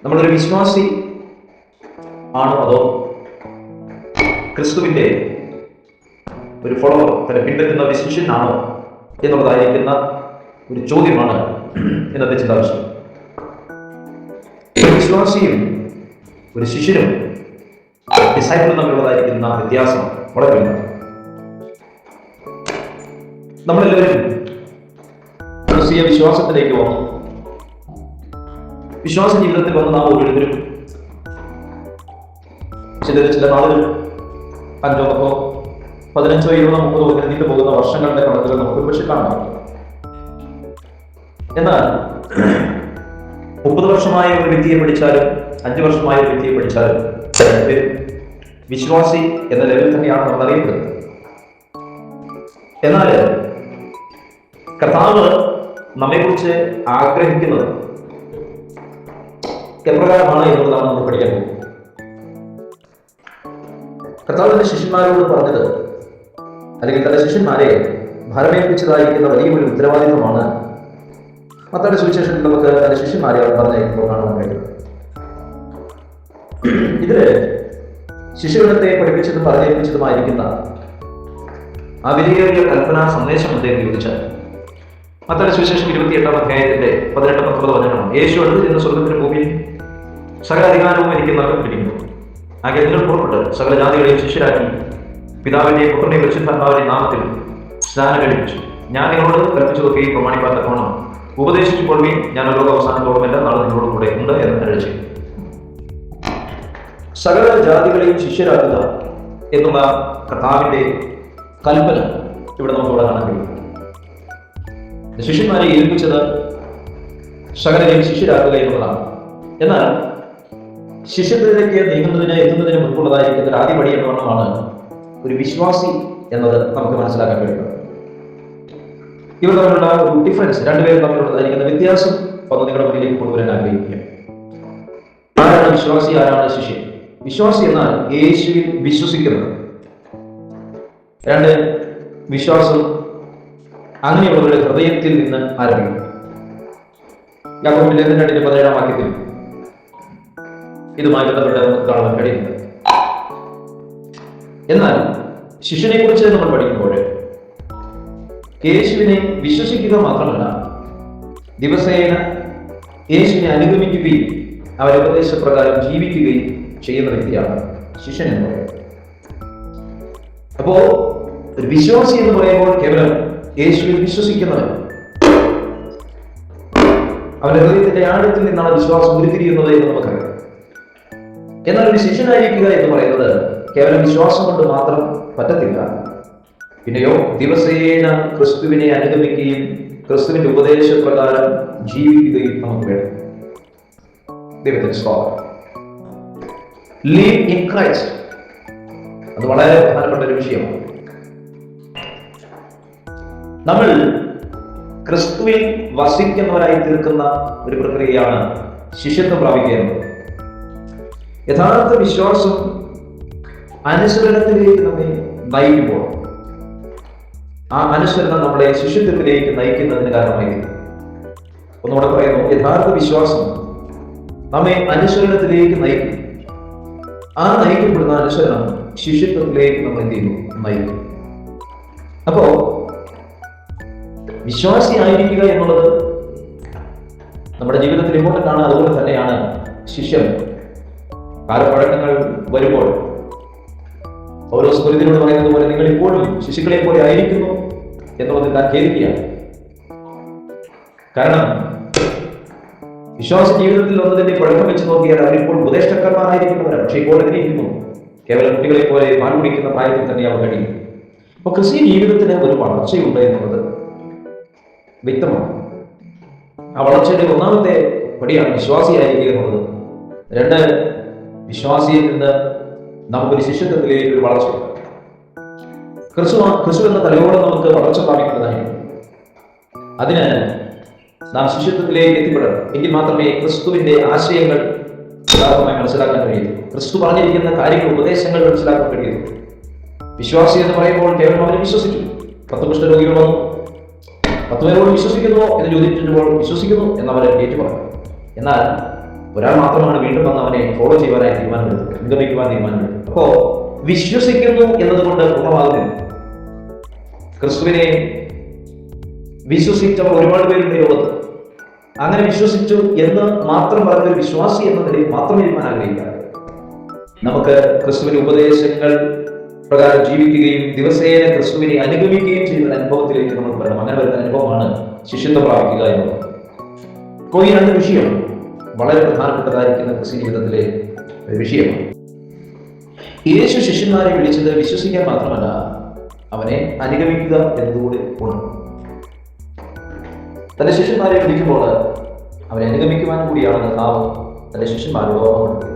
നമ്മളൊരു വിശ്വാസി ആണോ അതോ ക്രിസ്തുവിന്റെ ഒരു ഫോളോവർ, തന്നെ പിൻപറ്റുന്ന ഒരു ശിഷ്യനാണോ എന്നുള്ളതായിരിക്കുന്ന ഒരു ചോദ്യമാണ് ഇന്നത്തെ ചിന്താവിഷയം. ഒരു വിശ്വാസിയും ഒരു ശിഷ്യനും ഡിസൈപ്പിളും തമ്മിലുള്ളതായിരിക്കുന്ന വ്യത്യാസം വളരെ വലുതാണ്. നമ്മളെല്ലാവരും ക്രിസ്തീയ വിശ്വാസത്തിലേക്ക് വന്നു. വിശ്വാസ ജീവിതത്തിൽ വന്ന് നാം ഓരോരുത്തരും ചില നാളുകൾ 5, 10, 15, 20, 30 നീണ്ടു പോകുന്ന വർഷങ്ങളുടെ കണക്കുകൾ നമുക്ക് പക്ഷെ കാണാം. എന്നാൽ 30 വർഷമായ ഒരു വ്യക്തിയെ പഠിച്ചാലും 5 വർഷമായ ഒരു വ്യക്തിയെ പഠിച്ചാലും വിശ്വാസി എന്ന ലെവലിൽ തന്നെയാണ് നമ്മൾ അറിയപ്പെടുന്നത്. എന്നാൽ കർത്താവ് നമ്മെക്കുറിച്ച് ആഗ്രഹിക്കുന്നത് എപ്രകാരമാണ് എന്നുള്ളതാണ് നമ്മൾ പഠിക്കാൻ പോകുന്നത്. കർത്താവിന്റെ ശിഷ്യന്മാരോട് പറഞ്ഞത്, അല്ലെങ്കിൽ തന്റെ ശിഷ്യന്മാരെ ഭാരമേൽപ്പിച്ചതായിരിക്കുന്ന വലിയൊരു ഉത്തരവാദിത്വമാണ് മത്തായിയുടെ സുവിശേഷത്തിൽ നമുക്ക് തന്റെ ശിഷ്യന്മാരെ പറഞ്ഞേക്കുമ്പോൾ കാണാൻ കഴിയുന്നത്. ഇതില് ശിശുഗണത്തെ പഠിപ്പിച്ചതും പറഞ്ഞേൽപ്പിച്ചതുമായിരിക്കുന്ന ആ വലിയ കൽപ്പനാ സന്ദേശം എന്തെന്ന് ചോദിച്ചാൽ മത്തായിയുടെ സുവിശേഷം 28-ാം അധ്യായത്തിന്റെ 18-19 വചനമാണ്. യേശു അടുത്ത് ചെന്ന് സ്വർഗ്ഗത്തിന് ഭൂമിയിൽ സകല അധികാരവും എനിക്ക് നൽകപ്പെട്ടിരിക്കുന്നു. ആകെ നിങ്ങൾ പുറപ്പെട്ട് സകല ജാതികളെയും ശിഷ്യരാക്കി പിതാവിന്റെയും പുത്രന്റെയും പരിശുദ്ധാത്മാവിന്റെയും നാമത്തിൽ സ്നാനം കഴിപ്പിച്ചു. ഞാൻ നിങ്ങളോട് കൽപ്പിച്ചതൊക്കെയും പ്രമാണിപ്പാൻ തക്കവണ്ണം ഉപദേശിച്ചുകൊള്ളുകയും ഞാൻ ലോക അവസാനത്തോളം എല്ലാം നാളെ നിങ്ങളോട് കൂടെ ഉണ്ട് എന്ന് അറിയിച്ചു. സകല ജാതികളെയും ശിഷ്യരാക്കുക എന്നുള്ള കർത്താവിന്റെ കൽപ്പന ഇവിടെ നമുക്കിവിടെ കാണാൻ കഴിയും. ശിഷ്യന്മാരെ ഏൽപ്പിച്ചത് സകലരെയും ശിഷ്യരാക്കുക എന്നുള്ളതാണ്. എന്നാൽ ശിഷ്യത്വത്തിലേക്ക് എത്തുന്നതിന് മുൻപുള്ളതായിരിക്കുന്ന ഒരു ആദ്യപടി എന്ന വണ്ണമാണ് ഒരു വിശ്വാസി എന്നത് നമുക്ക് മനസ്സിലാക്കാൻ കഴിയുന്നത്. ഇവർ തമ്മിലുള്ള ഒരു ഡിഫറൻസ്, രണ്ടുപേരും തമ്മിലുള്ളതായിരിക്കുന്ന വ്യത്യാസം ഒന്ന് നിങ്ങളുടെ മുന്നിലേക്ക് കൊണ്ടുവരാൻ ആഗ്രഹിക്കുക. ആരാണ് വിശ്വാസി, ആരാണ് ശിഷ്യൻ? വിശ്വാസി എന്നാൽ യേശുവിൽ വിശ്വസിക്കുന്നത്. 2, വിശ്വാസം അങ്ങനെയുള്ളവരുടെ ഹൃദയത്തിൽ നിന്ന് ആരംഭിക്കും. യാക്കോബിന്റെ 2:17 വാക്യത്തിൽ ഇതുമായി ബന്ധപ്പെട്ട് നമുക്ക് കാണാൻ കഴിയുന്നത്. എന്നാൽ ശിഷ്യനെ കുറിച്ച് നമ്മൾ പഠിക്കുമ്പോൾ യേശുവിനെ വിശ്വസിക്കുക മാത്രമല്ല, ദിവസേന യേശുവിനെ അനുഗമിക്കുകയും അവരുടെ ഉപദേശപ്രകാരം ജീവിക്കുകയും ചെയ്യുന്ന വ്യക്തിയാണ് ശിഷ്യൻ എന്ന് പറയുന്നത്. അപ്പോ ഒരു വിശ്വാസി എന്ന് പറയുമ്പോൾ കേവലം യേശുവിൽ വിശ്വസിക്കുന്നവൻ, അവന്റെ ഹൃദയത്തിന്റെ ആഴത്തിൽ നിന്നാണ് വിശ്വാസം ഉരുത്തിരിയുന്നത് എന്ന് നമുക്കറിയാം. എന്നാൽ ഒരു ശിഷ്യനായിരിക്കുക എന്ന് പറയുന്നത് കേവലം വിശ്വാസം കൊണ്ട് മാത്രം പറ്റത്തില്ല. പിന്നെയോ ദിവസേന ക്രിസ്തുവിനെ അനുഗമിക്കുകയും ക്രിസ്തുവിന്റെ ഉപദേശപ്രകാരം ജീവിക്കുകയും നമുക്ക് വേണം. ദൈവത്തിന്റെ സ്തോത്രം. ലീവ് ഇൻ ക്രൈസ്റ്റ്, അത് വളരെ പ്രധാനപ്പെട്ട ഒരു വിഷയമാണ്. നമ്മൾ ക്രിസ്തുവിൽ വസിക്കുന്നവരായി തീർക്കുന്ന ഒരു പ്രക്രിയയാണ് ശിഷ്യത്വം പ്രാപിക്കുന്നത്. യഥാർത്ഥ വിശ്വാസം അനുസരണത്തിലേക്ക് നമ്മെ നയിക്കുമ്പോൾ ആ അനുസരണം നമ്മളെ ശിഷ്യത്വത്തിലേക്ക് നയിക്കുന്നതിന് കാരണമായിരിക്കും. ഒന്നുകൂടെ പറയുന്നു, യഥാർത്ഥ വിശ്വാസം നമ്മെ അനുസരണത്തിലേക്ക് നയിക്കും. ആ നയിക്കപ്പെടുന്ന അനുസരണം ശിഷ്യത്വത്തിലേക്ക് നമ്മൾ എന്ത് ചെയ്യുന്നു? നയിക്കും. അപ്പോ വിശ്വാസി ആയിരിക്കുക എന്നുള്ളത് നമ്മുടെ ജീവിതത്തിൽ ഇമ്പോർട്ടൻ്റ് ആണ്. അതുപോലെ തന്നെയാണ് ശിഷ്യൻ. കാലപ്പഴക്കങ്ങൾ വരുമ്പോൾ ഓരോ സ്മൃതിയോട് പറയുന്നത് പോലെ നിങ്ങൾ ഇപ്പോഴും ശിശുക്കളെ പോലെ ആയിരിക്കുന്നു എന്നുള്ളത് താൻ ഖേദിക്കുകയാണ്. കാരണം വിശ്വാസ ജീവിതത്തിൽ ഒന്നതിന്റെ പഴക്കം വെച്ച് നോക്കിയാൽ അവരിപ്പോൾ ഉപദേഷ്ടക്കാരന്മാരായിരിക്കുന്നവരാണ്. പക്ഷേ ഇപ്പോൾ എങ്ങനെയിരിക്കുന്നു? കേവലം കുട്ടികളെ പോലെ പാൽ കുടിക്കുന്ന പ്രായത്തിൽ തന്നെ അവർ കഴിയും. അപ്പൊ ക്രിസ്ത്യൻ ജീവിതത്തിന് ഒരു വളർച്ചയുണ്ട് എന്നുള്ളത് വ്യക്തമാണ്. ആ വളർച്ചയുടെ ഒന്നാമത്തെ പടിയാണ് വിശ്വാസിയായിരിക്കുക എന്നുള്ളത്. 2, വിശ്വാസിയിൽ നിന്ന് നമുക്കൊരു ശിഷ്യത്വത്തിലേക്ക് ഒരു വളർച്ചയുണ്ട്. ക്രിസ്തു എന്ന തലയോടെ നമുക്ക് വളർച്ച പ്രാപിക്കുന്നതായിരിക്കും. അതിന് നാം ശിഷ്യത്വത്തിലേക്ക് എത്തിപ്പെടണം. എങ്കിൽ മാത്രമേ ക്രിസ്തുവിന്റെ ആശയങ്ങൾ യഥാർത്ഥമായി മനസ്സിലാക്കാൻ കഴിയൂ. ക്രിസ്തു പറഞ്ഞിരിക്കുന്ന കാര്യങ്ങൾ, ഉപദേശങ്ങൾ മനസ്സിലാക്കാൻ കഴിയുന്നു. വിശ്വാസി എന്ന് പറയുമ്പോൾ കേവലം അവരെ വിശ്വസിച്ചു. 10 കുഷ്ഠരോഗികൾ വന്നു, 10 പേരോട് വിശ്വസിക്കുന്നുവോ എന്ന് ചോദിച്ചപ്പോൾ വിശ്വസിക്കുന്നു എന്നവരെ ഏറ്റു പറഞ്ഞു. എന്നാൽ ഒരാൾ മാത്രമാണ് വീണ്ടും വന്ന് അവനെ ഫോളോ ചെയ്യുവാനായി തീരുമാനമെടുത്തത്, അനുഗമിക്കുവാൻ തീരുമാനമെടുത്തത്. അപ്പോ വിശ്വസിക്കുന്നു എന്നതുകൊണ്ട് പൂർണ്ണമാകുന്നില്ല. ക്രിസ്തുവിനെ വിശ്വസിച്ചവർ ഒരുപാട് പേരുണ്ട് ലോകത്ത്. അങ്ങനെ വിശ്വസിച്ചു എന്ന് മാത്രം പറഞ്ഞൊരു വിശ്വാസി എന്ന നിലയിൽ മാത്രം ഇരിക്കാൻ ആഗ്രഹിക്കാതെ നമുക്ക് ക്രിസ്തുവിന്റെ ഉപദേശങ്ങൾ പ്രകാരം ജീവിക്കുകയും ദിവസേന ക്രിസ്തുവിനെ അനുഗമിക്കുകയും ചെയ്യുന്ന അനുഭവത്തിലേക്ക് നമുക്ക് വരണം. അങ്ങനെ വരുന്ന അനുഭവമാണ് ശിഷ്യത്വം പ്രാപിക്കുക എന്നുള്ളത്. അപ്പോൾ ഈ രണ്ട് വിഷയം വളരെ പ്രധാനപ്പെട്ടതായിരിക്കുന്ന ക്രിസ്ത്യ ജീവിതത്തിലെ ഒരു വിഷയമാണ്. യേശു ശിഷ്യന്മാരെ വിളിച്ചത് വിശ്വസിക്കാൻ മാത്രമല്ല, അവനെ അനുഗമിക്കുക എന്നതുകൂടി ഉണ്ട്. തന്റെ ശിഷ്യന്മാരെ വിളിക്കുമ്പോൾ അവനെ അനുഗമിക്കുവാൻ കൂടിയാണ് കർത്താവ് തന്റെ ശിഷ്യന്മാരോട് ഓർമ്മപ്പെടുത്തിയത്.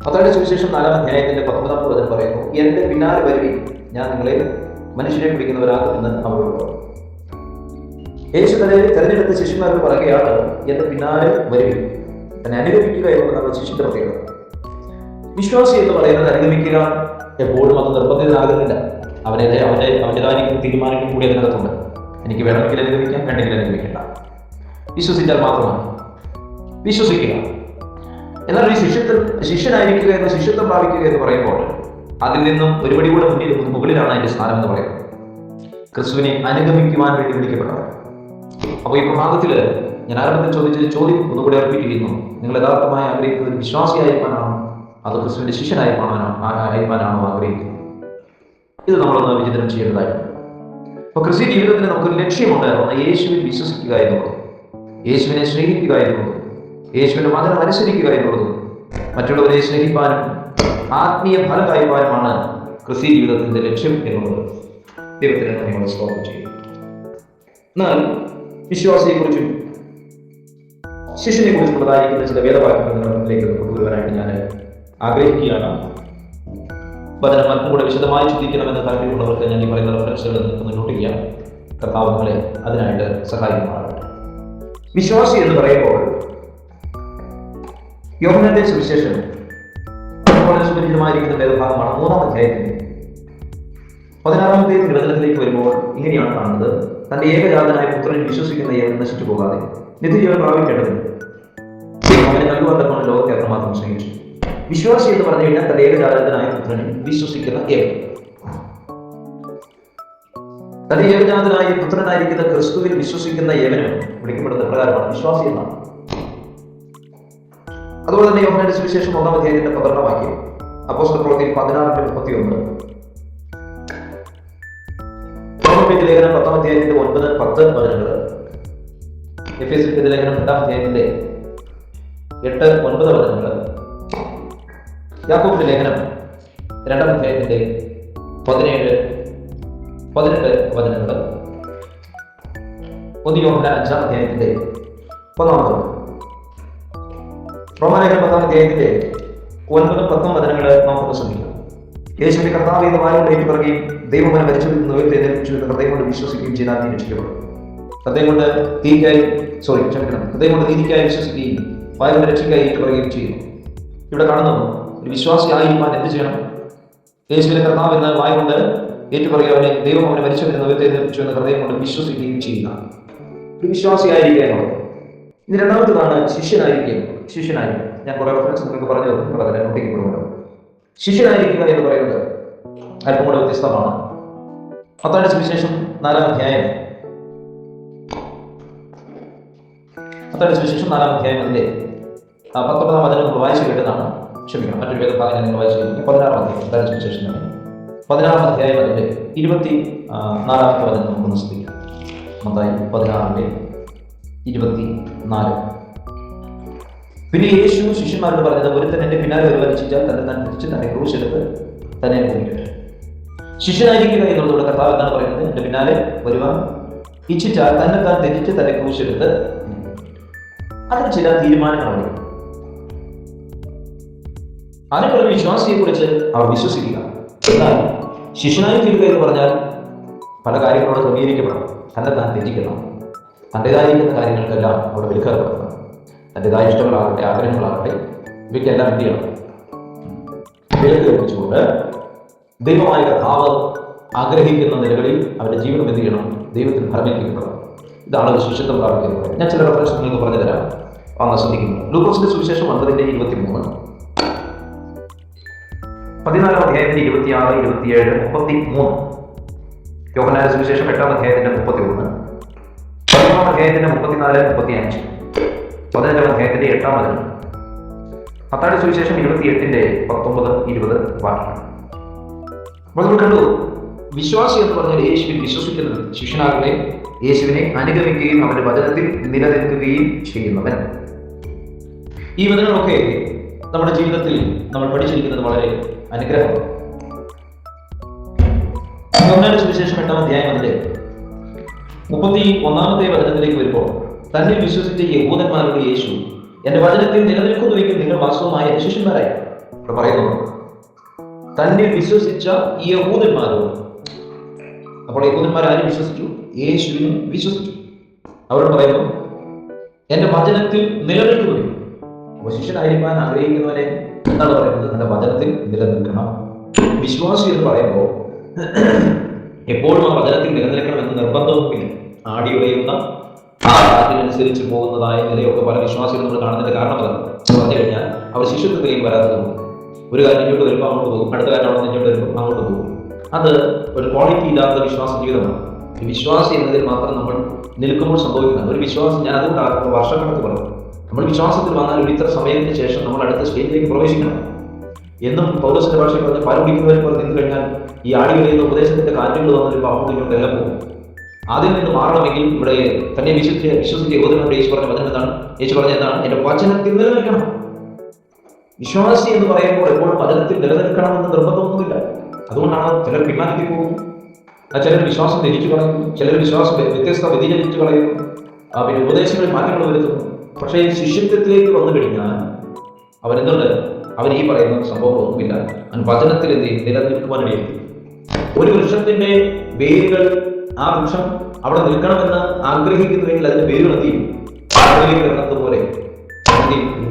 മത്തായിയുടെ സുവിശേഷം 4-ാം അധ്യായത്തിന്റെ 19-ാം വചനം പറയുന്നു, എന്റെ പിന്നാലെ വരുവിൻ, ഞാൻ നിങ്ങളെ മനുഷ്യരെ പിടിക്കുന്നവരാകുമെന്ന് അവരോട് പറഞ്ഞു. യേശു തന്നെ തെരഞ്ഞെടുത്ത ശിഷ്യന്മാരോട് പറയുകയാണ്, എന്റെ പിന്നാലെ വരുവിൻ, തന്നെ അനുഗമിക്കുക എന്നത് നമ്മുടെ ശിഷ്യന്റെ പ്രത്യേകത. വിശ്വാസി എന്ന് പറയുന്നത് അനുഗമിക്കുക എപ്പോഴും അത് നിർബന്ധിതനാകുന്നില്ല. അവൻ്റെതായിരിക്കുന്ന തീരുമാനങ്ങൾ കൂടി അതിനകത്തുണ്ട്. എനിക്ക് വേണമെങ്കിൽ അനുഗമിക്കാം, വേണ്ടെങ്കിൽ അനുഗമിക്കേണ്ട. വിശ്വസിച്ചാൽ മാത്രമാണ്. വിശ്വസിക്കുക. എന്നാൽ ഈ ശിഷ്യനായിരിക്കുക എന്ന് ശിഷ്യത്വം പ്രാപിക്കുക എന്ന് പറയുമ്പോൾ അതിൽ നിന്നും ഒരുപടി കൂടെ മുകളിലാണ് അതിന്റെ സ്ഥാനം എന്ന് പറയുന്നത്. ക്രിസ്തുവിനെ അനുഗമിക്കുവാൻ വേണ്ടി വിളിക്കപ്പെട്ടവർ. അപ്പോൾ ഈ പ്രഭാതത്തില് ഞാൻ ആരംഭത്തിൽ ചോദിച്ച ചോദ്യം ഒന്നുകൂടി അർപ്പിക്കുന്നു. നിങ്ങൾ യഥാർത്ഥമായി ആഗ്രഹിക്കുന്നത് ഒരു വിശ്വാസിയായിരിക്കാനാണോ അതോ ക്രിസ്തുവിന്റെ ശിഷ്യനായിരിക്കാനാണോ ആഗ്രഹിക്കുന്നത്? ഇത് നമ്മളൊന്ന് വിചിന്തനം ചെയ്യേണ്ടതായിട്ടുണ്ട്. അപ്പൊ ക്രിസ്ത്യ ജീവിതത്തിന് നമുക്കൊരു ലക്ഷ്യമുണ്ട്. ഒന്ന് യേശുവിൽ വിശ്വസിക്കുക എന്നുള്ളത്, യേശുവിനെ സ്നേഹിക്കുക എന്നുള്ളത്, യേശുവിന്റെ വചനം അനുസരിക്കുക എന്നുള്ളതും മറ്റുള്ളവരെ സ്നേഹിപ്പാനും ആത്മീയ ഫലം കായ്പാനുമാണ് ക്രിസ്ത്യ ജീവിതത്തിന്റെ ലക്ഷ്യം എന്നുള്ളത് ദൈവത്തിന് നമ്മൾ സ്തോത്രം ചെയ്യും. എന്നാൽ വിശ്വാസിയെക്കുറിച്ചും ശിഷ്യനെ കുറിച്ചുള്ളതായിരിക്കുന്ന ചില വേദവാക്യങ്ങൾ നിങ്ങളിലേക്ക് കൊണ്ടുവരാനായിട്ട് ഞാൻ ആഗ്രഹിക്കുകയാണ്. വചനം അല്പം കൂടെ വിശദമായി ചിന്തിക്കണമെന്ന് താല്പര്യമുള്ളവർക്ക് ഞാൻ ഈ പറയുന്ന റെഫറൻസുകളിൽ നിന്ന് നോട്ട് ചെയ്യാം. കർത്താവ് നമ്മളെ അതിനായിട്ട് സഹായിക്കുമാറാകട്ടെ. വിശ്വാസി എന്ന് പറയുമ്പോൾ യോഹന്നാന്റെ സുവിശേഷം വളരെ സുപരിചിതമായിരിക്കുന്ന വേദഭാഗമാണ്. 3-ാം അധ്യായത്തിന്റെ 16-ാമത്തെ തിരുവചനത്തിലേക്ക് വരുമ്പോൾ ഇങ്ങനെയാണ് കാണുന്നത്, തന്റെ ഏകജാതനായ പുത്രൻ വിശ്വസിക്കുന്ന ഏവൻ നശിച്ചു പോകാതെ നിത്യജീവൻ പ്രാപിക്കേണ്ടതിന് അവനെ നൽകുവാൻ ലോകത്തെ അത്രമാത്രം സ്നേഹിച്ചു. വിശ്വാസി എന്ന് പറഞ്ഞു കഴിഞ്ഞാൽ തന്റെ ഏകജാതനായ പുത്രനിൽ വിശ്വസിക്കുന്ന ഏവൻ. തന്റെ ഏകജാതനായ പുത്രനായിരിക്കുന്ന ക്രിസ്തുവിൽ വിശ്വസിക്കുന്ന ഏവനും വിളിക്കപ്പെടുന്ന പ്രകാരമാണ് വിശ്വാസി എന്നാണ്. അതുപോലെ തന്നെ യോഹന്നാന്റെ സുവിശേഷം 1-ാം അധ്യായത്തിന്റെ 12-ാം വാക്യം, അപ്പോസ്തല പ്രവൃത്തി 16-31, ലേഖനം 10-ാം അധ്യായത്തിന്റെ 9-10 വചനങ്ങൾ, എഫേസ്യരുടെ ലേഖനം 2-ാം അധ്യായത്തിന്റെ 8-9 വചനങ്ങൾ, യാക്കോബിന്റെ ലേഖനം 2-ാം അധ്യായത്തിന്റെ 17-18 വചനങ്ങൾ, 1 യോഹന്നാൻ 5-ാം അധ്യായത്തിന്റെ 1-ാം വചനം, റോമാലേഖനം 10-ാം അധ്യായത്തിന്റെ 9-10 വചനങ്ങൾ നമുക്ക് ശ്രമിക്കാം. യേശുവിന്റെ കർത്താവ് എന്ന് വായോട് ഏറ്റുപറയുകയും ദൈവം അവനെ മരിച്ചവരിൽ നിന്ന് ഉയർത്തെഴുന്നേൽപ്പിച്ചു എന്ന് ഹൃദയം കൊണ്ട് വിശ്വസിക്കുകയും ചെയ്താൽ നീ രക്ഷിക്കപ്പെടും. ഹൃദയം കൊണ്ട് നീതിക്കായി വിശ്വസിക്കുകയും വായോട് രക്ഷയ്ക്കായി ഏറ്റുപറയുകയും ചെയ്യുന്നു. ഇവിടെ കാണുന്നു, ഒരു വിശ്വാസിയായിരിക്കാൻ എന്ത് ചെയ്യണം? യേശുവിന്റെ കർത്താവ് എന്ന് വായോട് ഏറ്റുപറയുക, അവനെ ദൈവം അവനെ മരിച്ചവരിൽ നിന്ന് ഉയർത്തെഴുന്നേൽപ്പിച്ചു എന്ന് ഹൃദയം കൊണ്ട് വിശ്വസിക്കുകയും ചെയ്യുന്ന ഒരു വിശ്വാസിയായിരിക്കുക എന്നുള്ളത്. ഇനി രണ്ടാമത്തേതാണ് ശിഷ്യനായിരിക്കും. ഞാൻ കുറെ റെഫറൻസ് നിങ്ങൾക്ക് പറഞ്ഞു തന്നിട്ടുണ്ട്, നോട്ടിക്കപ്പെടുന്നുണ്ട്. ശിഷ്യനായിരിക്കുക എന്ന് പറയുന്നത് അല്പം കൂടെ വ്യത്യസ്തമാണ്. മത്തായിയുടെ സുവിശേഷം 4-ാം അധ്യായം അതിന്റെ 19-ാം വചനം നമ്മൾ വായിച്ചു കേട്ടതാണ്. ക്ഷമിക്കണം, മറ്റൊരു വേദഭാഗം നിങ്ങൾ വായിച്ചു കഴിഞ്ഞു. 16-ാം അധ്യായം മത്തായിയുടെ സുവിശേഷം 16-ാം അധ്യായം അതിന്റെ 24-ാമത്തെ വചനം നമുക്കൊന്ന് ശ്രദ്ധിക്കാം. മത്തായി 16-24. പിന്നെ യേശു ശിഷ്യന്മാരോട് പറഞ്ഞത്, ഒരുത്തൻ എന്റെ പിന്നാലെ വരുവാൻ ഇച്ഛിച്ചാൽ തന്നെ താൻ തിരിച്ച് തന്നെ ക്രൂശെടുത്ത് തന്നെ അനുഭവിക്കട്ടെ. ശിഷ്യനായിരിക്കുക എന്നുള്ളതോടെ കർത്താവ് എന്താണ് പറയുന്നത്? എന്റെ പിന്നാലെ വരുവാൻ ഇച്ഛിച്ചാൽ തന്നെ താൻ തെറ്റിച്ച് തന്നെ ക്രൂശെടുത്ത്. അതിന് ചില തീരുമാനങ്ങളുണ്ട്. അതിനുള്ള വിശ്വാസിയെ കുറിച്ച് അവർ വിശ്വസിക്കുക. എന്നാൽ ശിഷ്യനായി തീരുക എന്ന് പറഞ്ഞാൽ പല കാര്യങ്ങളോട് ക്രമീകരിക്കപ്പെടണം. തന്നെ താൻ തെറ്റിക്കണം. തൻ്റെതായിരിക്കുന്ന കാര്യങ്ങൾക്കെല്ലാം അവിടെ വിൽക്കപ്പെടണം. തൻ്റെതായ ഇഷ്ടങ്ങളാകട്ടെ ആഗ്രഹങ്ങളാകട്ടെ ഇവയ്ക്കെല്ലാം എന്ത് ചെയ്യണം? വിലക്ക് കൽപ്പിച്ചുകൊണ്ട് ദൈവമായ കർത്താവ് ആഗ്രഹിക്കുന്ന നിലകളിൽ അവരുടെ ജീവിതം എന്ത് ചെയ്യണം? ദൈവത്തിന് ഫലമേൽപ്പിക്കപ്പെടണം. ഇതാണ് ശിഷ്യത്വം പ്രാപിക്കുന്നത്. ഞാൻ ചില റെഫറൻസ് നിങ്ങൾക്ക് പറഞ്ഞു തരാം. ഒന്ന് ശ്രദ്ധിക്കുന്നു. ലൂക്കോസിന്റെ സുവിശേഷം 9:23, 14 അധ്യായത്തിന്റെ 26, 27, 33, യോഹന്നാന്റെ സുവിശേഷം 8 അധ്യായത്തിന്റെ 31, 11 അധ്യായത്തിന്റെ 34, 35, 15 അധ്യായത്തിന്റെ 8 വചനം, മത്തായിയുടെ സുവിശേഷം 28, 19, 20 വാക്യങ്ങൾ. അപ്പോൾ നമ്മൾ കണ്ടു, വിശ്വാസി എന്ന് പറഞ്ഞാൽ യേശുവിൽ വിശ്വസിക്കുന്നത്, ശിഷ്യനാകട്ടെ യേശുവിനെ അനുഗമിക്കുകയും അവന്റെ വചനത്തിൽ നിലനിൽക്കുകയും ചെയ്യുന്നവൻ. ഈ വചനങ്ങളൊക്കെ നമ്മുടെ ജീവിതത്തിൽ നമ്മൾ പഠിച്ചിരിക്കുന്നത് വളരെ അനുഗ്രഹമാണ്. യോഹന്നാന്റെ സുവിശേഷം 8 അധ്യായം 31 വചനത്തിലേക്ക് വരുമ്പോൾ, തന്നിൽ വിശ്വസിച്ച യഹൂദന്മാരുടെ യേശു എന്റെ വചനത്തിൽ നിലനിൽക്കുന്നുവെങ്കിൽ നിങ്ങൾ വാസ്തവമായ എന്റെ ശിഷ്യന്മാരായി. ഇവിടെ പറയുന്നു, തന്നിൽ വിശ്വസിച്ച യഹൂദന്മാരോട്. അപ്പോൾ യഹൂദന്മാർ ആരും വിശ്വസിച്ചു? യേശുവിനും വിശ്വസിച്ചു. അവരോട് പറയുന്നു, എന്റെ വചനത്തിൽ നിലനിൽക്കുന്നു. അപ്പോൾ ശിഷ്യനായിരിക്കാൻ ആഗ്രഹിക്കുന്നവരെ എന്താണ് പറയുന്നത്? എന്റെ വചനത്തിൽ നിലനിൽക്കണം. വിശ്വാസി എന്ന് പറയുമ്പോൾ എപ്പോഴും ആ വചനത്തിൽ നിലനിൽക്കണമെന്ന് നിർബന്ധവുമില്ല. ആടിയുടയുന്ന അതിനനുസരിച്ച് പോകുന്നതായ നിലയൊക്കെ പല വിശ്വാസികൾ നമ്മൾ കാണുന്നതിന്റെ കാരണം അതാണ്. പറഞ്ഞു കഴിഞ്ഞാൽ അവർ ശിഷ്യത്വത്തിലേക്ക് വരാത്തതുകൊണ്ട് ഒരു കാര്യം ഇങ്ങോട്ട് വരുമ്പോൾ അങ്ങോട്ട് പോകും, അടുത്ത കാര്യം അവിടെ ഇങ്ങോട്ട് വരുമ്പോൾ അങ്ങോട്ട് പോകും. അത് ഒരു ക്വാളിറ്റി ഇല്ലാത്ത വിശ്വാസ ജീവിതമാണ്. ഈ വിശ്വാസി എന്നതിൽ മാത്രം നമ്മൾ നിൽക്കുമ്പോൾ സംഭവിക്കുന്നത് ഒരു വിശ്വാസം. ഞാൻ അതുകൊണ്ടാണ് വർഷക്കണക്ക് പറഞ്ഞു, നമ്മൾ വിശ്വാസത്തിൽ വന്നാൽ ഒരു ഇത്ര സമയത്തിന് ശേഷം നമ്മൾ അടുത്ത സ്റ്റേജിലേക്ക് പ്രവേശിക്കണം. എന്നും പൗലോസിന്റെ ഭാഷയിൽ പറഞ്ഞ് പാൽ കുടിക്കുന്നവരെ പോലെ നിന്ന് കഴിഞ്ഞാൽ ഈ ആടി വരെയുള്ള ഉപദേശത്തിന്റെ കാറ്റുകൾ വന്നിട്ട് അങ്ങോട്ടും ഇങ്ങോട്ടും എല്ലാം പോകും. അതിൽ നിന്ന് മാറണമെങ്കിൽ ഇവിടെ തന്നെ വിശ്വസിച്ച യഹൂദന്മാരുടെ യേശു പറഞ്ഞ വചനം എന്താണ്? യേശു പറഞ്ഞ എന്താണ്? എന്റെ വചനത്തിൽ നിലനിൽക്കണം. വിശ്വാസി എന്ന് പറയുമ്പോൾ എപ്പോഴും വചനത്തിൽ നിലനിൽക്കണമെന്ന് നിർബന്ധമൊന്നുമില്ല. അതുകൊണ്ടാണ് ചിലർ പിന്മാറ്റി പോകുന്നു, ചിലർ വിശ്വാസം ധരിച്ചു കളയുന്നു, ചിലർ വിശ്വാസം വ്യത്യസ്ത വ്യതിചലിച്ചു കളയുന്നു, പിന്നെ ഉപദേശങ്ങളിൽ മാറ്റങ്ങൾ വരുത്തുന്നു. പക്ഷേ ശിഷ്യത്വത്തിലേക്ക് വന്നു കഴിഞ്ഞാൽ അവരെന്തുണ്ട്? അവൻ ഈ പറയുന്ന സംഭവങ്ങളൊന്നുമില്ല. അവൻ വചനത്തിൽ എന്ത് ചെയ്യും? നിലനിൽക്കുവാനിടയിൽ. ഒരു വൃക്ഷത്തിന്റെ വേരുകൾ, ആ വൃക്ഷം അവിടെ നിൽക്കണമെന്ന് ആഗ്രഹിക്കുന്നുവെങ്കിൽ അതിന്റെ വേരുകൾ എന്ത് ചെയ്യും? പോലെ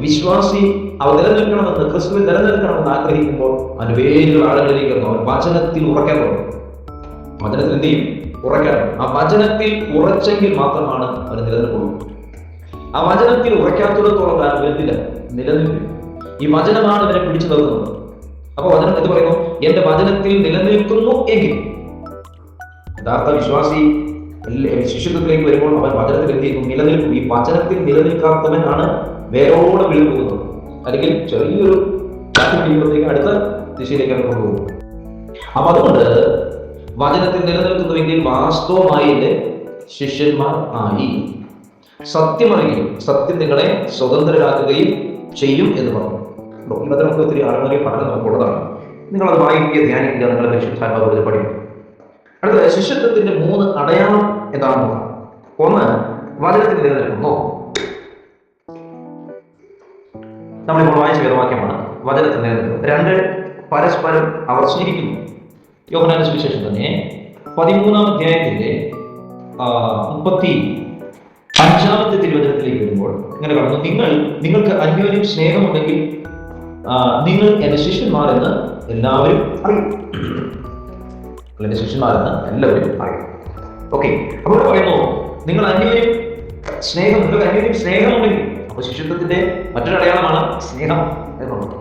വിശ്വാസി അവ നിലനിൽക്കണമെന്ന്, ക്രിസ്തുവിൽ നിലനിൽക്കണമെന്ന് ആഗ്രഹിക്കുമ്പോൾ അവന്റെ വേരുകൾ ആളുകളിലേക്ക് ഇറങ്ങും. അവൻ വചനത്തിൽ ഉറക്കാൻ തുടങ്ങും. വചനത്തിൽ എന്ത് ചെയ്യും? ഉറക്കണം. ആ വചനത്തിൽ ഉറച്ചെങ്കിൽ മാത്രമാണ് അവന് നിലനിൽക്കുള്ളൂ. ആ വചനത്തിൽ ഉറയ്ക്കാത്തിടത്തോളം കാലം വരുന്നില്ല, നിലനിൽക്കും. ഈ വചനമാണ് ഇവരെ പിടിച്ചു നിർത്തുന്നത്. അപ്പൊ വചനം എന്ത് പറയുന്നു? എന്റെ വചനത്തിൽ നിലനിൽക്കുന്നു എങ്കിൽ. യഥാർത്ഥ വിശ്വാസി ശിഷ്യത്വത്തിലേക്ക് വരുമ്പോൾ അവൻ വചനത്തിൽ എന്ത് ചെയ്യുന്നു? നിലനിൽക്കും. ഈ വചനത്തിൽ നിലനിൽക്കാത്തവനാണ് വേരോടെ വീണ് പോകുന്നത്. അല്ലെങ്കിൽ ചെറിയൊരു കഴിയുമ്പോഴത്തേക്ക് അടുത്ത ദിശയിലേക്കാണ് കൊണ്ടുപോകുന്നത്. അപ്പൊ അതുകൊണ്ട് വചനത്തിൽ നിലനിൽക്കുന്നുവെങ്കിൽ വാസ്തവമായി ശിഷ്യന്മാർ ആയി. സത്യമറിയും, സത്യം നിങ്ങളെ സ്വതന്ത്രരാക്കുകയും ചെയ്യും എന്ന് പറഞ്ഞു. ഈ വചനമൊക്കെ ഒത്തിരി ആഴമേറിയ പഠനം നമുക്കുള്ളതാണ്. നിങ്ങളത് വായിക്കുക, ധ്യാനിക്കുക, നിങ്ങളുടെ പരിശുദ്ധാത്മാവ് പഠിക്കും. അടുത്ത ശിഷ്യത്വത്തിന്റെ 3 അടയാളം എന്താണെന്ന് നോക്കാം. 1, വചനത്തിൽ നിലനിൽക്കുന്നു. നമ്മളിപ്പോൾ വായിച്ച വേദവാക്യമാണ്, വചനത്തിൽ നിലനിൽക്കുന്നു. 2, പരസ്പരം അവർ സ്നേഹിക്കുന്നു. യോഹന്നാന്റെ സുവിശേഷം തന്നെ 13 അധ്യായത്തിന്റെ 35 തിരുവചനത്തിലേക്ക് വരുമ്പോൾ ഇങ്ങനെ പറഞ്ഞു, നിങ്ങൾക്ക് അന്യോന്യം സ്നേഹമുണ്ടെങ്കിൽ നിങ്ങൾ എന്റെ ശിഷ്യന്മാരെന്ന് എല്ലാവരും അറിയും. എന്റെ ശിഷ്യന്മാരെന്ന് എല്ലാവരും അറിയും. ഓക്കെ, അപ്പോൾ പറയുന്നു നിങ്ങൾ അന്യോന്യം സ്നേഹമുണ്ടെങ്കിൽ. അപ്പൊ ശിഷ്യത്വത്തിന്റെ മറ്റൊരു അടയാളമാണ് സ്നേഹം എന്നുള്ളത്.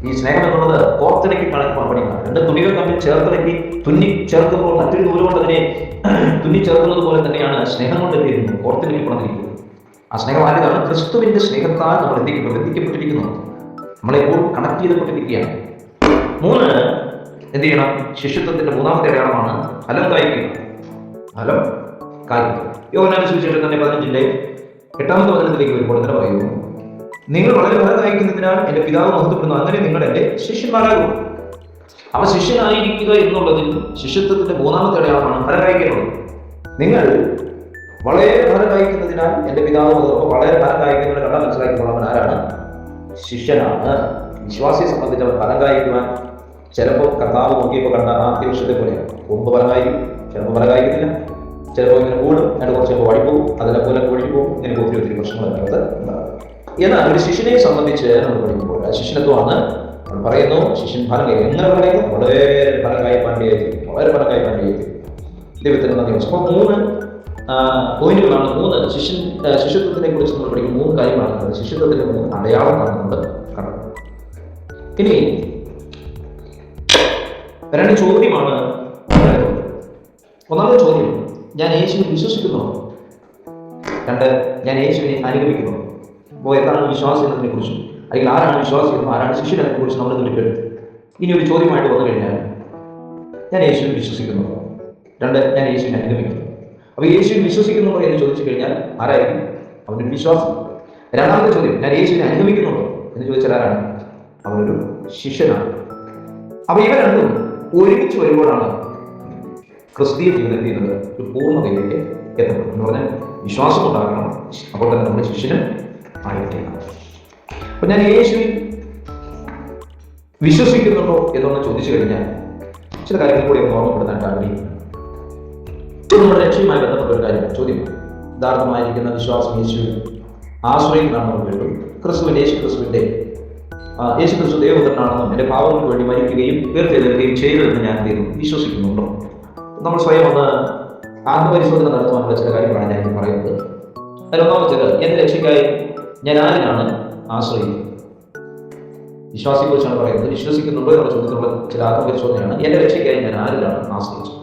ഈ സ്നേഹം എന്നുള്ളത് കോർത്തിണക്കി പണിയാണ്. 2 തുണികൾ തമ്മിൽ ചേർത്തിണക്കി തുന്നി ചേർക്കുമ്പോൾ മറ്റൊരു നൂല് കൊണ്ട് അതിനെ തുന്നി ചേർക്കുന്നത് പോലെ തന്നെയാണ് സ്നേഹം കൊണ്ട് എന്ത് ചെയ്യുന്നു? കോർത്തിണക്കി പണിതിരിക്കുന്നത്. ആ സ്നേഹം ആരുതാണ്? ക്രിസ്തുവിന്റെ സ്നേഹത്താൽ നമ്മൾ ബന്ധിക്കപ്പെട്ടിരിക്കുന്നു. നമ്മളെപ്പോൾ കണക്ട് ചെയ്തപ്പെട്ടിരിക്കുകയാണ്. 3, എന്ത് ചെയ്യണം? ശിഷ്യത്വത്തിന്റെ 3ാമത്തെ അടയാളമാണ് ഫലം കായ്ക്കുക. ഫലം കായ്ക്കുക. യോഹന്നാന്റെ സുവിശേഷം തന്നെ 15-ന്റെ 8-ാമത്തെ വചനത്തിലേക്ക് വരുമ്പോൾ തന്നെ പറയുന്നു, നിങ്ങൾ വളരെ ഫലം കായ്ക്കുന്നതിനാൽ എന്റെ പിതാവ് മഹത്വപ്പെടുന്നു, അങ്ങനെ നിങ്ങൾ എന്റെ ശിഷ്യന്മാരാകും. അപ്പൊ ശിഷ്യനായിരിക്കുക എന്നുള്ളതിൽ ശിഷ്യത്വത്തിന്റെ 3ാമത്തെ അടയാളമാണ് ഫലം കായ്ക്കുന്നത്. നിങ്ങൾ വളരെ ഫലം കായ്ക്കുന്നതിനാൽ എന്റെ പിതാവ് മഹത്വം. വളരെ ഫലം കായ്ക്കുന്നവരെ കണ്ടാൽ മനസ്സിലാക്കിക്കൊള്ളവൻ ആരാണ്? ശിഷ്യനാണ്. വിശ്വാസിയെ സംബന്ധിച്ച് അവൻ ഫലം കായ്ക്കുവാൻ ചിലപ്പോൾ കർത്താവ് നോക്കിയപ്പോൾ കണ്ട ആ അത്യാവശ്യത്തെ പോലെയാണ്. മുമ്പ് ഫലമായിരിക്കും, ചിലപ്പോൾ ഫലം കായ്ക്കുന്നില്ല, ചിലപ്പോൾ ഇങ്ങനെ കൂടും, അതിന് കുറച്ച് ചിലപ്പോൾ വഴിപ്പോകും, അതിനെ പോലെ ഒഴിപ്പോകും. ഇങ്ങനെ ഒത്തിരി പ്രശ്നങ്ങളൊക്കെ ഉണ്ടാകും. എന്നാൽ ഒരു ശിഷ്യനെ സംബന്ധിച്ച് നമ്മൾ പഠിക്കുമ്പോൾ ആ ശിഷ്യത്വമാണ് നമ്മൾ പറയുന്നു. ശിഷ്യൻ ഫലം കായ്ക്കും. എങ്ങനെ പറയുന്നു? വളരെ ഫലം കായ്പാൻ ദൈവത്തിന് നന്ദി. അപ്പോൾ 3 പോയിന്റുകളാണ്. ശിഷ്യത്വത്തിനെ കുറിച്ച് നമ്മൾ പഠിക്കുന്ന 3 കാര്യങ്ങളാണ്. ശിഷ്യത്വത്തിന്റെ 3 അടയാളങ്ങളാണ് നമ്മൾ കണ്ടത്. ഇനി 2 ചോദ്യമാണ്. ഒന്നാമത്തെ ചോദ്യം, ഞാൻ യേശുവിനെ വിശ്വസിക്കുന്നു. 2, ഞാൻ യേശുവിനെ അനുഗമിക്കുന്നു. അപ്പോൾ എന്താണ് വിശ്വാസം എന്നതിനെ കുറിച്ചും, അല്ലെങ്കിൽ ആരാണ് വിശ്വാസിയെന്നും ആരാണ് ശിഷ്യൻ എന്നതിനെ കുറിച്ച് നമ്മൾ കേട്ടു. ഇനി ഒരു ചോദ്യമായിട്ട് വന്നു കഴിഞ്ഞാൽ, ഞാൻ യേശുവിനെ വിശ്വസിക്കുന്നു. 2, ഞാൻ യേശുവിനെ അനുഗമിക്കുന്നു. അപ്പോൾ യേശുവിനെ വിശ്വസിക്കുന്നുണ്ടോ എന്ന് ചോദിച്ചു കഴിഞ്ഞാൽ ആരായിരിക്കും? അവനൊരു വിശ്വാസം. രണ്ടാമത്തെ ചോദ്യം, ഞാൻ യേശുവിനെ അനുഗമിക്കുന്നുണ്ടോ എന്ന് ചോദിച്ചാൽ ആരാണ്? അവനൊരു ശിഷ്യനാണ്. അപ്പൊ ഇവ രണ്ടും ഒരുമിച്ച് വരുമ്പോഴാണ് ക്രിസ്തീയ ജീവിതം ചെയ്യുന്നത് ഒരു പൂർണ്ണതയിലേക്ക് എത്തപ്പെടും എന്ന് പറഞ്ഞാൽ വിശ്വാസം ഉണ്ടാകണം, അപ്പോൾ തന്നെ നമ്മുടെ ശിഷ്യനും ആയിരിക്കണം. അപ്പൊ ഞാൻ യേശുവിൽ വിശ്വസിക്കുന്നുണ്ടോ എന്നൊന്ന് ചോദിച്ചു കഴിഞ്ഞാൽ ചില കാര്യങ്ങൾ കൂടി ഒന്ന് ഓർമ്മപ്പെടുത്താൻ ആഗ്രഹിക്കുന്നു. നമ്മുടെ രക്ഷയുമായി ബന്ധപ്പെട്ട ഒരു കാര്യം ചോദ്യമാണ്. യഥാർത്ഥമായിരിക്കുന്ന വിശ്വാസം യേശുവിൽ ആശ്രയിക്കുന്നതാണ് നമ്മൾ കേട്ടു. യേശു ക്രിസ്തു ദൈവപുത്രനാണെന്നും എൻ്റെ പാപങ്ങൾക്ക് വേണ്ടി മരിക്കുകയും ഉയർത്തെഴുന്നേൽക്കുകയും ചെയ്തതെന്ന് ഞാൻ വിശ്വസിക്കുന്നുണ്ടോ? നമ്മൾ സ്വയം ഒന്ന് ആത്മപരിശോധന നടത്തുവാനുള്ള ചില കാര്യങ്ങളാണ് ഞാൻ പറയുന്നത്. അതിലൊന്നാമത്തേത്, എന്റെ രക്ഷയ്ക്കായി ഞാൻ ആരിനാണ് ആശ്രയിക്കുന്നത്? വിശ്വാസിയെ കുറിച്ചാണ് പറയുന്നത്. വിശ്വസിക്കുന്നുണ്ടോ എന്നുള്ള ചോദ്യത്തിലുള്ള ചില ആത്മപരിശോധനയാണ്. എന്റെ രക്ഷയ്ക്കായി ഞാൻ ആരിലാണ് ആശ്രയിച്ചത്?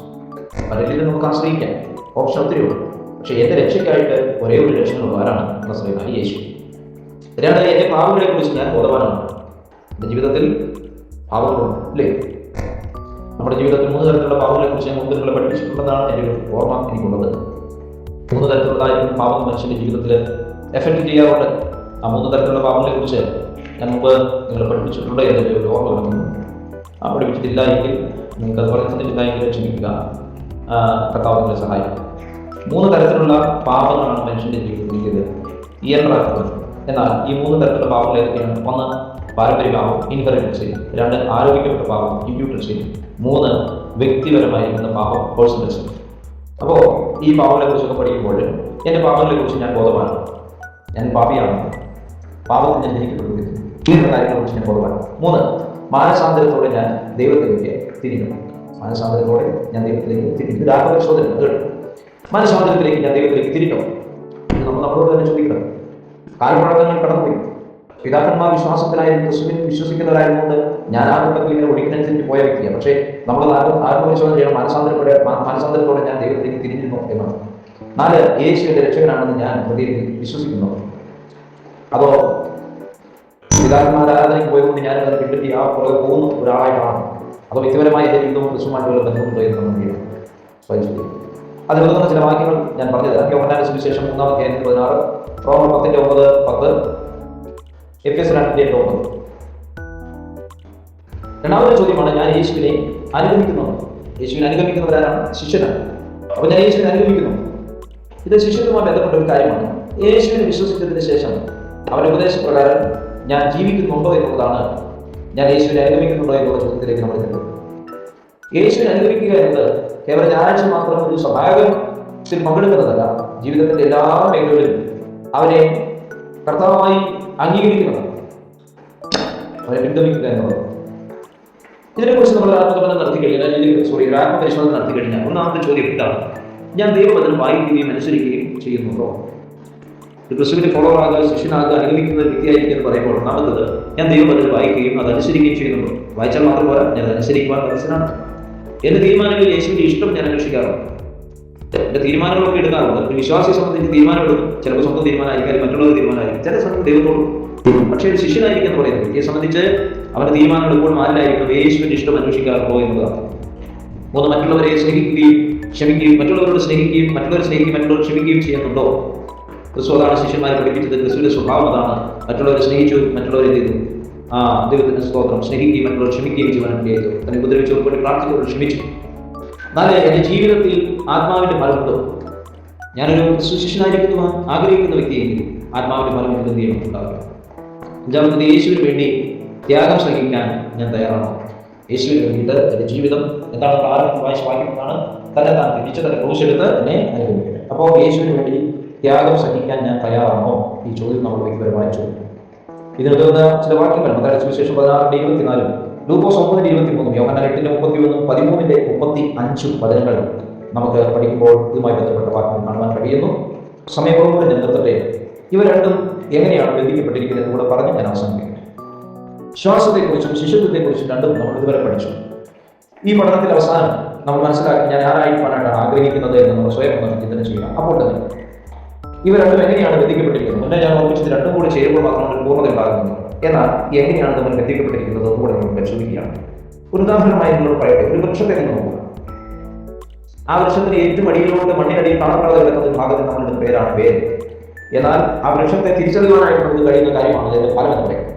പലരിലും നമുക്ക് ആശ്രയിക്കാം, ഓപ്ഷൻ ഒത്തിരിയുണ്ട്. പക്ഷെ എന്റെ രക്ഷയ്ക്കായിട്ട് ഒരേ ഒരു രക്ഷണമുള്ള ആരാണ് ആശ്രയിക്കുന്നത്? യേശു. 2, എന്റെ പാപങ്ങളെ കുറിച്ച് ഞാൻ ബോധവാനാണ്. എന്റെ ജീവിതത്തിൽ പാപങ്ങളുണ്ട്, അല്ലേ? നമ്മുടെ ജീവിതത്തിൽ 3 തരത്തിലുള്ള പാപങ്ങളെ കുറിച്ച് ഞാൻ മുമ്പ് നിങ്ങളെ പഠിപ്പിച്ചിട്ടുള്ളതാണ് എൻ്റെ ഒരു ഓർമ്മ എനിക്കുള്ളത്. 3 തരത്തിലുള്ളതായിരിക്കും പാപം മനുഷ്യന്റെ ജീവിതത്തിൽ എഫക്ട് ചെയ്യാറുണ്ട്. ആ 3 തരത്തിലുള്ള പാപങ്ങളെ കുറിച്ച് ഞാൻ മുമ്പ് നിങ്ങളെ പഠിപ്പിച്ചിട്ടുണ്ട് എൻ്റെ ഒരു ഓർമ്മ കിടക്കുന്നു. പഠിപ്പിച്ചിട്ടില്ല എങ്കിൽ നിങ്ങൾക്ക് അത് പറഞ്ഞു തന്നിട്ടില്ല എങ്കിൽ ക്ഷമിക്കുക, കർത്താവ് നിങ്ങളെ സഹായിക്കും. 3 തരത്തിലുള്ള പാപങ്ങളാണ് മനുഷ്യന്റെ ജീവിതത്തിൽ ഇയന്ത്രിക്കുന്നത്. എന്നാൽ ഈ 3 തരത്തിലുള്ള പാപങ്ങൾ ഏതൊക്കെയാണ്? 1, പാരമ്പര്യ പാപം, ഇൻഹെറിറ്റൻസ്. 2, ആരോഗ്യപ്പെട്ട പാപം, ഇമ്പ്യൂട്ടൻസി. 3, വ്യക്തിപരമായിരിക്കുന്ന പാപം, പേഴ്സണൽസ്. അപ്പോൾ ഈ പാപങ്ങളെ കുറിച്ചൊക്കെ പഠിക്കുമ്പോൾ എൻ്റെ പാപങ്ങളെ കുറിച്ച് ഞാൻ ബോധവാണ്. ഞാൻ പാപിയാണ്, പാപത്തിൽ ഞാൻ ജനിക്കപ്പെടുന്നു, ഇങ്ങനത്തെ കാര്യങ്ങളെ കുറിച്ച് ഞാൻ ബോധവാണ്. 3, മാനസാന്തരത്തോടെ ഞാൻ ദൈവത്തിലേക്ക് തിരിഞ്ഞു. മാനസാന്തരത്തോടെ ഞാൻ ദൈവത്തിലേക്ക് തിരിഞ്ഞു. ഇത് ആത്മപരിശോധന. മാനസാന്തരത്തിലേക്ക് ഞാൻ ദൈവത്തിലേക്ക് തിരിഞ്ഞോ? ഇത് നമ്മളോട് തന്നെ ചോദിക്കണം. കാൽപ്പഴക്കങ്ങൾ കടന്നുപോയി. പിതാക്കന്മാർ വിശ്വാസത്തിലായിരുന്നു, ക്രിസ്തുവിൽ വിശ്വസിക്കുന്നവരായതുകൊണ്ട് ഞാൻ ആ കൂട്ടത്തിൽ ഇങ്ങനെ ഒഴുക്കിനനുസരിച്ച് പോയ വ്യക്തിയാണ്. പക്ഷേ നമ്മൾ ആത്മപരിശോധന ചെയ്യണം. മാനസാന്തരത്തോടെ ഞാൻ ദൈവത്തിലേക്ക് തിരിഞ്ഞിരുന്നു എന്നാണ്. 4, യേശു എന്റെ രക്ഷകനാണെന്ന് ഞാൻ ഹൃദയത്തിൽ വിശ്വസിക്കുന്നു. അതോ പിതാക്കന്മാർ ആരാധനയ്ക്ക് പോയതുകൊണ്ട് ഞാൻ അത് പിന്നിട്ട് ആ പുറകെ പോകുന്ന ഒരാളായിട്ടാണ്? അതോ വ്യക്തിപരമായി എന്റെ ജീവിതവും ക്രിസ്തുമായിട്ടുള്ള ബന്ധമുണ്ടോ എന്ന് നമ്മൾ സ്വയം. അതിൽ ഒതുങ്ങുന്ന ചില വാക്യങ്ങൾ ഞാൻ പറഞ്ഞത്. യോഹന്നാന്റെ സുവിശേഷം 3-ാം അധ്യായം 16, റോമർ 10:9-10, എഫെസ്യർ 2:9. രണ്ടാമത്തെ ചോദ്യമാണ്, ഞാൻ യേശുവിനെ അനുഗമിക്കുന്നു. യേശുവിനെ അനുഗമിക്കുന്നവരാണ് ശിഷ്യനാണ്. അപ്പൊ ഞാൻ യേശുവിനെ അനുഗമിക്കുന്നു. ഇത് ശിഷ്യത്വവുമായി ബന്ധപ്പെട്ട ഒരു കാര്യമാണ്. യേശുവിനെ വിശ്വസിച്ചതിന് ശേഷം അവരുടെ ഉപദേശപ്രകാരം ഞാൻ ജീവിക്കുന്നുണ്ടോ എന്നുള്ളതാണ്. ഞാൻ യേശുവിനെ അനുഗമിക്കുന്നുണ്ടോ എന്നുള്ള ചോദ്യത്തിലേക്ക് നമ്മൾ എത്തുന്നത്. യേശുവിനെ അനുഗമിക്കുക എന്നത് കേവലം ഞായറാഴ്ച മാത്രം ഒരു സഹായകത്തിൽ പങ്കെടുക്കുന്നതല്ല. ജീവിതത്തിന്റെ എല്ലാ മേഖലകളിലും അവനെ കർത്താവായി അംഗീകരിക്കുന്നതാണ്, അവരെ പിന്തുണയ്ക്കുക എന്നുള്ളത്. ഇതിനെക്കുറിച്ച് നമ്മൾ ആത്മബന്ധം നടത്തി കഴിഞ്ഞാൽ ആത്മപരിശോധന നടത്തി കഴിഞ്ഞാൽ ഒന്നാമത്തെ ചോദ്യം ഇതാണ്: ഞാൻ ദൈവവചനം വായിക്കുകയും അനുസരിക്കുകയും ചെയ്യുന്നുണ്ടോ? ക്രിസ്തുവിന്റെ ഫോളോവർ ആകുക, ശിഷ്യനാകുക, അനുഗമിക്കുന്ന ഒരു വ്യക്തിയായിരിക്കും എന്ന് പറയുമ്പോൾ ഒന്നാമത്തത്, ഞാൻ ദൈവവചനം വായിക്കുകയും അത് അനുസരിക്കുകയും ചെയ്യുന്നുണ്ടോ? വായിച്ചാൽ മാത്രം പോരാ, ഞാൻ അനുസരിക്കുവാൻ മനസ്സിലാണ്. എന്റെ തീരുമാനങ്ങളിൽ യേശുവിന്റെ ഇഷ്ടം ഞാൻ അന്വേഷിക്കാറുണ്ട്. എന്റെ തീരുമാനങ്ങളൊക്കെ എടുക്കാറുണ്ട്. ഒരു വിശ്വാസിയെ സംബന്ധിച്ച് തീരുമാനം എടുക്കും. ചിലപ്പോൾ സ്വന്തം തീരുമാനമായിരിക്കും, മറ്റുള്ളവർ തീരുമാനമായിരിക്കും, ചില സമയത്ത് ദൈവത്തോട്. പക്ഷേ ഒരു ശിഷ്യനായിരിക്കും എന്ന് പറയുന്നത് വ്യക്തിയെ സംബന്ധിച്ച് അവന്റെ തീരുമാനം എടുക്കുമ്പോൾ ആരിലായിരിക്കും? യേശുവിന്റെ ഇഷ്ടം അന്വേഷിക്കാറുണ്ടോ എന്നതാണ്. 3, മറ്റുള്ളവരെ സ്നേഹിക്കുകയും ക്ഷമിക്കുകയും, മറ്റുള്ളവരോട് സ്നേഹിക്കുകയും മറ്റുള്ളവർ ക്ഷമിക്കുകയും ചെയ്യുന്നുണ്ടോ? ക്രിസ്തു അതാണ് ശിഷ്യന്മാരെ പഠിപ്പിച്ചത്. ക്രിസ്തുവിന്റെ സ്വഭാവം അതാണ്. മറ്റുള്ളവരെ സ്നേഹിച്ചു, മറ്റുള്ളവരെ ചെയ്തു. ദൈവത്തിന്റെ സ്തോത്രം. സ്നേഹിക്കുകയും മറ്റുള്ളവർ ക്ഷമിക്കുകയും ചെയ്യുവാൻ ചെയ്തു. തന്നെ ഉപദ്രവിച്ചവർക്ക് വേണ്ടി പ്രാർത്ഥിച്ചവരോട് ക്ഷമിച്ചു. 4, എന്റെ ജീവിതത്തിൽ ആത്മാവിന്റെ ഫലമുണ്ടോ? ഞാനൊരു ക്രിസ്തു ശിഷ്യനായിരിക്കുന്നു ആഗ്രഹിക്കുന്ന വ്യക്തിയെങ്കിൽ ആത്മാവിന്റെ ഫലം എന്ത് ചെയ്യണം ഉണ്ടാവുക. 5, യേശുവിന് വേണ്ടി ത്യാഗം സഹിക്കാൻ ഞാൻ തയ്യാറാണോ? യേശുവിന് വേണ്ടിയിട്ട് എന്റെ ജീവിതം എന്താണ്? വാക്യമാണ് തന്നെ താൻ തിരിച്ച് തന്നെ ക്രൂശെടുത്ത് എന്നെ അനുഭവിക്കുന്നത്. അപ്പോൾ യേശുവിന് വേണ്ടി ത്യാഗം സഹിക്കാൻ ഞാൻ തയ്യാറാണോ? ഈ ചോദ്യം നമ്മൾ വ്യക്തിപരമായി ചോദിക്കും. ഇതിനെടുക്കുന്ന ചില വാക്യങ്ങൾ മത്തായിയുടെ സുവിശേഷം 16:24, ലൂക്കോസ് 9:23, യോഹന്നാൻ 8:31, 13:35 വചനങ്ങൾ നമുക്ക് പഠിക്കുമ്പോൾ ഇതുമായി ബന്ധപ്പെട്ട വാക്യങ്ങൾ കാണുവാൻ കഴിയുന്നു. സമയക്കൂടെ ഞാൻ നിർത്തട്ടെ. ഇവ രണ്ടും എങ്ങനെയാണ് ബന്ധിക്കപ്പെട്ടിരിക്കുന്നത് എന്ന് കൂടെ പറഞ്ഞ് ഞാൻ അവസാനിപ്പിക്കട്ടെ. വിശ്വാസത്തെക്കുറിച്ചും ശിഷ്യത്വത്തെക്കുറിച്ചും രണ്ടും നമ്മൾ ഇതുവരെ പഠിച്ചു. ഈ പഠനത്തിൽ അവസാനം നമ്മൾ മനസ്സിലാക്കി ഞാൻ ആരായിരിക്കാനായിട്ടാണ് ആഗ്രഹിക്കുന്നത് എന്ന് നമ്മൾ സ്വയം ഒന്ന് ചിന്തന ചെയ്യുക. അപ്പോൾ തന്നെ ഇവ രണ്ടും എങ്ങനെയാണ് ബന്ധിക്കപ്പെട്ടിരിക്കുന്നത്? മുന്നേ ഞാൻ ഓർമ്മിച്ചത് രണ്ടും കൂടി ചേരുമ്പോൾ മാത്രമാണ് ഒരു പൂർണ്ണത ഉണ്ടാകുന്നത്. എന്നാൽ എങ്ങനെയാണ് നമ്മൾ ബന്ധിക്കപ്പെട്ടിരിക്കുന്നത് എന്നുകൂടെ നമ്മൾ പരിശോധിക്കുകയാണ്. ഒരു ഉദാഹരണമായി നിങ്ങളോട് പറയട്ടെ. ഒരു വൃക്ഷത്തെ നിന്ന് നോക്കുക. ആ വൃക്ഷത്തിന് ഏറ്റവും അടിയിലോട്ട് മണ്ണിനടിയിൽ കാണപ്പെടാതെ കിടക്കുന്ന ഒരു ഭാഗത്തിന് നമ്മളുടെ പേരാണ് വേര്. എന്നാൽ ആ വൃക്ഷത്തെ തിരിച്ചറിയുവാനായിട്ട് നമുക്ക് കഴിയുന്ന കാര്യമാണ് അതിന്റെ ഫലം എന്ന് പറയുന്നത്.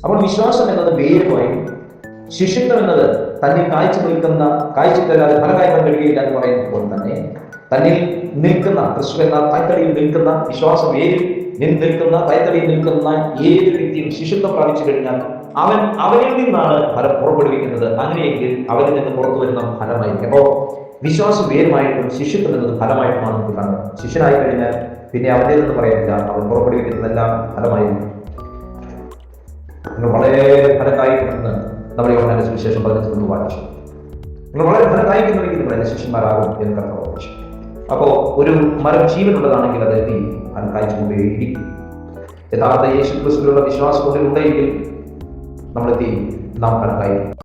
അപ്പോൾ വിശ്വാസം എന്നത് വേരുമായും ശിഷ്യത്വം എന്നത് തന്നിൽ കാഴ്ചക്കല്ലാതെ ഫലം കായ്ക്കാൻ കഴിയുകയില്ല എന്ന് പറയുമ്പോൾ തന്നെ തന്നിൽ നിൽക്കുന്ന ക്രിസ്തു എന്ന തായ്തടിയിൽ നിൽക്കുന്ന വിശ്വാസം വേരിൽ നിൽക്കുന്ന തായ്തടിയിൽ നിൽക്കുന്ന ഏത് വ്യക്തിയും ശിഷ്യത്വം പ്രാപിച്ചു കഴിഞ്ഞാൽ അവനിൽ നിന്നാണ് ഫലം പുറപ്പെടുവിക്കുന്നത്. അങ്ങനെയെങ്കിൽ അവനിൽ നിന്ന് പുറത്തു വരുന്ന ഫലമായിരിക്കും. അപ്പോൾ വിശ്വാസം വേരുമായിട്ടും ശിഷ്യത്വം എന്നത് ഫലമായിട്ടുമാണ് നമുക്ക് കാണുന്നത്. ശിഷ്യനായി കഴിഞ്ഞാൽ പിന്നെ അവന്റെ എന്ന് പറയുന്നില്ല, അവൻ പുറപ്പെടുവിക്കുന്നതെല്ലാം ഫലമായിരിക്കും. നിങ്ങൾ വളരെ ഫലക്കായിക്കുമെന്ന് നമ്മുടെ യോഹന്നാന്റെ സുവിശേഷം 15 വായിച്ചു. നിങ്ങൾ വളരെ ഫലക്കായിക്കുന്നുവെങ്കിൽ നിങ്ങൾ എന്റെ ശിഷ്യന്മാരാകും എന്ന് കർത്താവ് ഓർമ്മിച്ചു. അപ്പോൾ ഒരു മരം ജീവനുള്ളതാണെങ്കിൽ അത് ഫലം കായ്ച്ചുകൊണ്ടേയിരിക്കും. യഥാർത്ഥ യേശു ക്രിസ്തുവിലുള്ള വിശ്വാസം കൊണ്ടിലുണ്ടെങ്കിൽ നമ്മളെത്തി നാം ഫലം കായ്ക്കും.